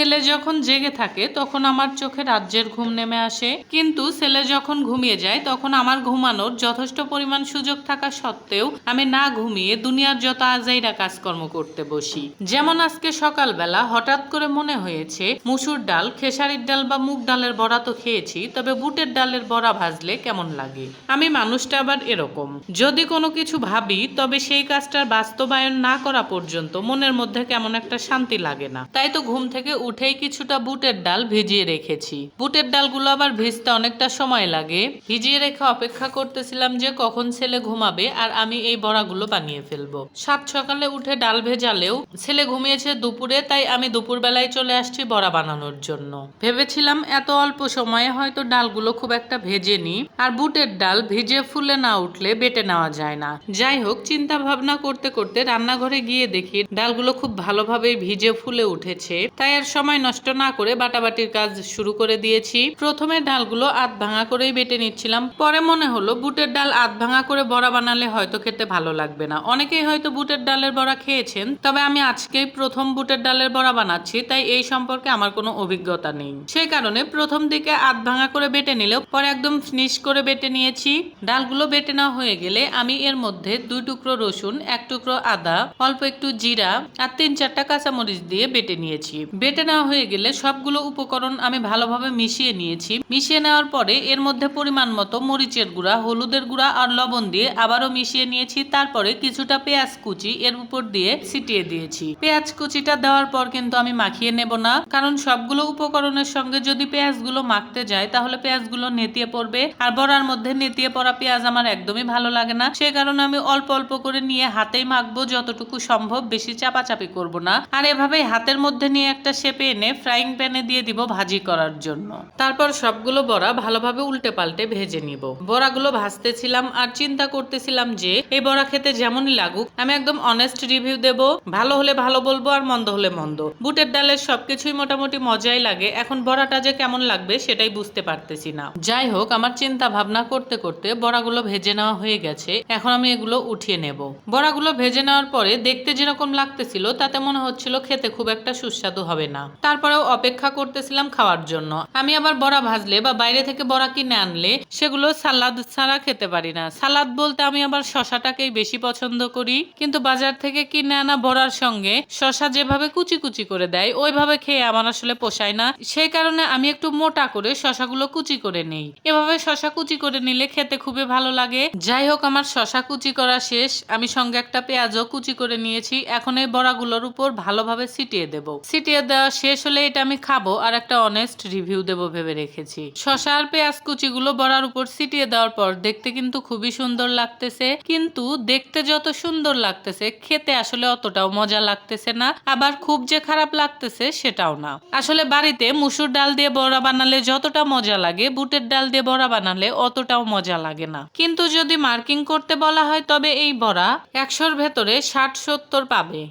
ছেলে যখন জেগে থাকে তখন আমার চোখে রাজ্যের ঘুম নেমে আসে, কিন্তু ছেলে যখন ঘুমিয়ে যায় তখন আমার ঘুমানোর যথেষ্ট পরিমাণ সুযোগ থাকা সত্ত্বেও আমি না ঘুমিয়ে দুনিয়ার যত আজাইরা কাজকর্ম করতে বসি। যেমন আজকে সকালবেলা হঠাৎ করে মনে হয়েছে মুসুর ডাল, খেসারির ডাল বা মুগ ডালের বড়া তো খেয়েছি, তবে বুটের ডালের বড়া ভাজলে কেমন লাগে। আমি মানুষটা আবার এরকম, যদি কোনো কিছু ভাবি তবে সেই কাজটার বাস্তবায়ন না করা পর্যন্ত মনের মধ্যে কেমন একটা শান্তি লাগে না। তাই তো ঘুম থেকে উঠেই কিছুটা বুটের ডাল ভিজিয়ে রেখেছি। বুটের ডালগুলো আবার ভিজতে অনেকটা সময় লাগে। ভিজিয়ে রেখে অপেক্ষা করতেছিলাম যে কখন ছেলে ঘুমাবে আর আমি এই বড়াগুলো বানিয়ে ফেলবো। সাত সকালে উঠে ডাল ভেজালেও ছেলে ঘুমিয়েছে দুপুরে, তাই আমি দুপুর বেলায় চলে আসছি বড়া বানানোর জন্য। ভেবেছিলাম এত অল্প সময়ে হয়তো ডালগুলো খুব একটা ভেজেনি, আর বুটের ডাল ভিজে ফুলে না উঠলে বেটে নেওয়া যায় না। যাই হোক, চিন্তা ভাবনা করতে করতে রান্নাঘরে গিয়ে দেখি ডালগুলো খুব ভালোভাবে ভিজে ফুলে উঠেছে, তাই আর সময় নষ্ট না করে বাটাবাটির কাজ শুরু করে দিয়েছি। প্রথমে ডালগুলো আধ ভাঙা করেই বেটে নিচ্ছিলাম, পরে মনে হলো বুটের ডাল আধ ভাঙা করে বড়া বানালে হয়তো খেতে ভালো লাগবে না। অনেকেই হয়তো বুটের ডালের বড়া খেয়েছেন, তবে আমি আজকেই প্রথম বুটের ডালের বড়া বানাচ্ছি, তাই এই সম্পর্কে আমার কোনো অভিজ্ঞতা নেই। সেই কারণে প্রথম দিকে আধ ভাঙা করে বেটে নিলেও পরে একদম ফিনিশ করে বেটে নিয়েছি। ডালগুলো বেটে নেওয়া হয়ে গেলে আমি এর মধ্যে 2 টুকরো রসুন, 1 টুকরো আদা, অল্প একটু জিরা আর 3-4টা কাঁচামরিচ দিয়ে বেটে নিয়েছি। বেটে নেওয়া হয়ে গেলে সবগুলো উপকরণ আমি ভালোভাবে মিশিয়ে নিয়েছি। মিশিয়ে নেওয়ার পরে এর মধ্যে পরিমাণ মতো মরিচের গুঁড়া, হলুদের গুঁড়া আর লবণ দিয়ে আবারও মিশিয়ে নিয়েছি। তারপরে কিছুটা পেঁয়াজ কুচি এর উপর দিয়ে ছিটিয়ে দিয়েছি। পেঁয়াজ কুচিটা দেওয়ার পর কিন্তু আমি মাখিয়ে নেব না, কারণ সবগুলো উপকরণের সঙ্গে যদি পেঁয়াজগুলো মাখতে যায় তাহলে পেঁয়াজগুলো নেতিয়ে পড়বে, আর বড়ার মধ্যে নেতিয়ে পড়া পেঁয়াজ আমার একদমই ভালো লাগে না। সেই কারণে আমি অল্প অল্প করে নিয়ে হাতেই মাখবো যতটুকু সম্ভব, বেশি চাপাচাপি করব না। আর এভাবেই হাতের মধ্যে নিয়ে একটা শেপে এনে ফ্রাইং প্যানে দিয়ে দিব ভাজি করার জন্য। তারপর সবগুলো বড়া ভালোভাবে উল্টে পাল্টে ভেজে নিব। বড়াগুলো ভাজতেছিলাম আর চিন্তা করতেছিলাম যে এই বড়া খেতে যেমনই লাগুক আমি একদম অনেস্ট রিভিউ দেব। ভালো হলে ভালো বলবো আর মন্দ হলে মন্দ। বুটের ডালের সবকিছুই মোটামুটি মজাই লাগে, এখন বড়াটা যে কেমন লাগবে সেটাই বুঝতে পারতেছি না। যাই হোক, আমার চিন্তা ভাবনা করতে করতে বড়াগুলো ভেজে নেওয়া হয়ে গেছে। এখন আমি এগুলো উঠিয়ে নেব। বড়াগুলো ভেজে নেওয়ার পরে দেখতে যেরকম লাগতেছিল তাতে মনে হচ্ছিল খেতে খুব একটা সুস্বাদু হবে না। তারপরেও অপেক্ষা করতেছিলাম খাওয়ার জন্য। আমি আবার বড়া ভাজলে বা বাইরে থেকে বড়া কিনে আনলে সেগুলো সালাদ ছাড়া খেতে পারি না। সালাদ বলতে আমি আবার শশাটাকেই বেশি পছন্দ করি, কিন্তু বাজার থেকে কিনে আনা বড়ার সঙ্গে শশা যেভাবে কুচি কুচি করে দেয় ওইভাবে খেয়ে আমার আসলে পোষায় না। সেই কারণে আমি একটু মোটা করে শশাগুলো কুচি করে নেই। এভাবে শশা কুচি করে নিলে খেতে খুবই ভালো লাগে। যাই হোক, আমার শশা কুচি করা শেষ। আমি সঙ্গে একটা পেঁয়াজও কুচি করে নিয়েছি। এখন এই বড়াগুলোর উপর ভালোভাবে ছিটিয়ে দেব। ছিটিয়ে দেওয়া শেষ হলে এটা আমি খাবো আর একটা অনেস্ট রিভিউ দেব ভেবে রেখেছি। শশা আর পেঁয়াজ কুচিগুলো বড়ার উপর ছিটিয়ে দেওয়ার পর দেখতে কিন্তু খুবই সুন্দর লাগতেছে, কিন্তু দেখতে যত সুন্দর লাগতেছে খেতে আসলে অতটাও মজা লাগতেছে না। আবার খুব যে খারাপ লাগতেছে সেটাও না। আসলে বাড়িতে মুসুর ডাল দিয়ে বড়া বানালে যতটা মজা লাগে বুটের ডাল দিয়ে বড়া বানালে অতটাও মজা লাগে না। কিন্তু যদি মার্কিং করতে বলা হয় তবে এই বড়া 100-র ভেতরে 60-70 পাবে।